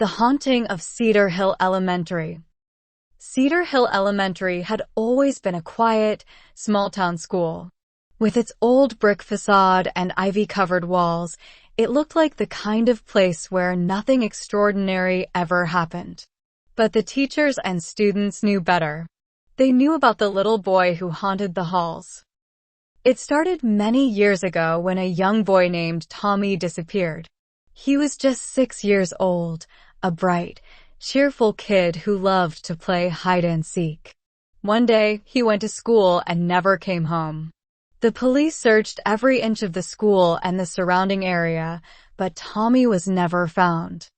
The Haunting of Cedar Hill Elementary. Cedar Hill Elementary had always been a quiet, small-town school. With its old brick facade and ivy-covered walls, it looked like the kind of place where nothing extraordinary ever happened. But the teachers and students knew better. They knew about the little boy who haunted the halls. It started many years ago when a young boy named Tommy disappeared. He was just 6 years old, a bright, cheerful kid who loved to play hide-and-seek. One day, he went to school and never came home. The police searched every inch of the school and the surrounding area, but Tommy was never found.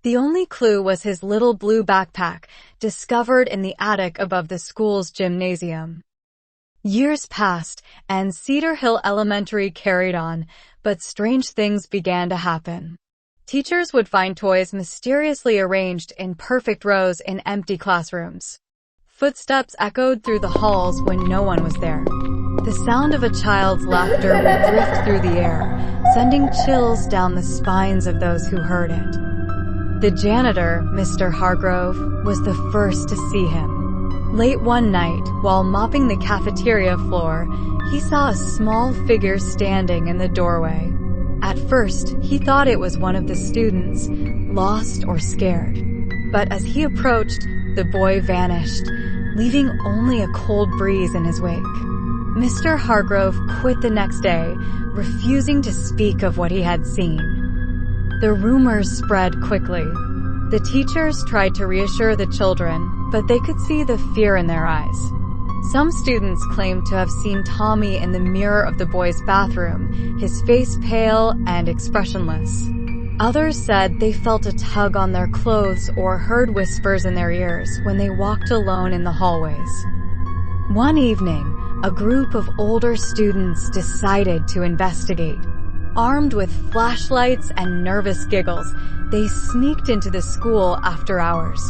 The only clue was his little blue backpack, discovered in the attic above the school's gymnasium. Years passed, and Cedar Hill Elementary carried on, but strange things began to happen. Teachers would find toys mysteriously arranged in perfect rows in empty classrooms. Footsteps echoed through the halls when no one was there. The sound of a child's laughter would drift through the air, sending chills down the spines of those who heard it. The janitor, Mr. Hargrove, was the first to see him. Late one night, while mopping the cafeteria floor, he saw a small figure standing in the doorway. At first, he thought it was one of the students, lost or scared. But as he approached, the boy vanished, leaving only a cold breeze in his wake. Mr. Hargrove quit the next day, refusing to speak of what he had seen. The rumors spread quickly. The teachers tried to reassure the children, but they could see the fear in their eyes. Some students claimed to have seen Tommy in the mirror of the boy's bathroom, his face pale and expressionless. Others said they felt a tug on their clothes or heard whispers in their ears when they walked alone in the hallways. One evening, a group of older students decided to investigate. Armed with flashlights and nervous giggles, they sneaked into the school after hours.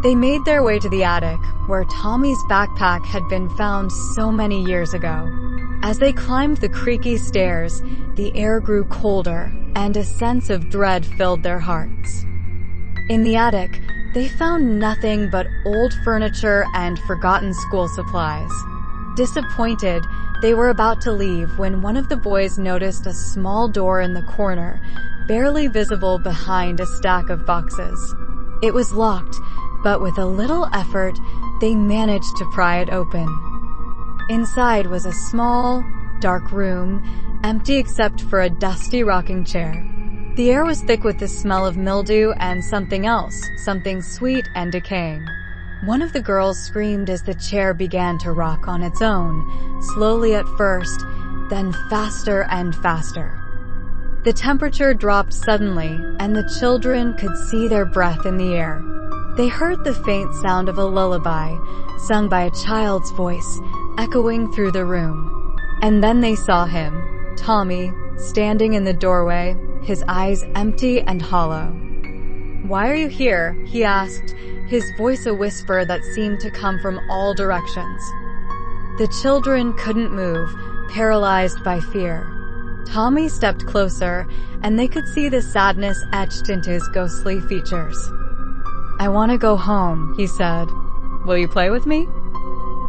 They made their way to the attic, where Tommy's backpack had been found so many years ago. As they climbed the creaky stairs, the air grew colder, and a sense of dread filled their hearts. In the attic, they found nothing but old furniture and forgotten school supplies. Disappointed, they were about to leave when one of the boys noticed a small door in the corner, barely visible behind a stack of boxes. It was locked, but with a little effort, they managed to pry it open. Inside was a small, dark room, empty except for a dusty rocking chair. The air was thick with the smell of mildew and something else, something sweet and decaying. One of the girls screamed as the chair began to rock on its own, slowly at first, then faster and faster. The temperature dropped suddenly, and the children could see their breath in the air. They heard the faint sound of a lullaby, sung by a child's voice, echoing through the room. And then they saw him, Tommy, standing in the doorway, his eyes empty and hollow. "Why are you here?" he asked, his voice a whisper that seemed to come from all directions. The children couldn't move, paralyzed by fear. Tommy stepped closer, and they could see the sadness etched into his ghostly features. "I want to go home," he said. "Will you play with me?"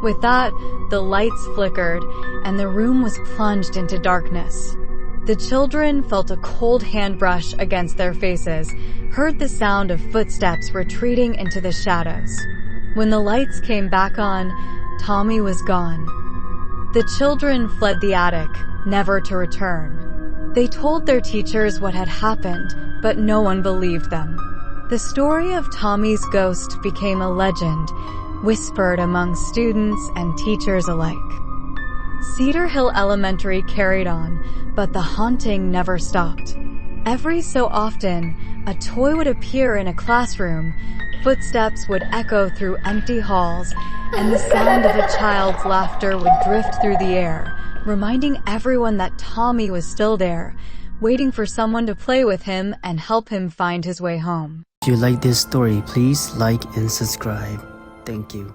With that, the lights flickered, and the room was plunged into darkness. The children felt a cold hand brush against their faces, heard the sound of footsteps retreating into the shadows. When the lights came back on, Tommy was gone. The children fled the attic, never to return. They told their teachers what had happened, but no one believed them. The story of Tommy's ghost became a legend, whispered among students and teachers alike. Cedar Hill Elementary carried on, but the haunting never stopped. Every so often, a toy would appear in a classroom, footsteps would echo through empty halls, and the sound of a child's laughter would drift through the air, reminding everyone that Tommy was still there, waiting for someone to play with him and help him find his way home. If you like this story, please like and subscribe. Thank you.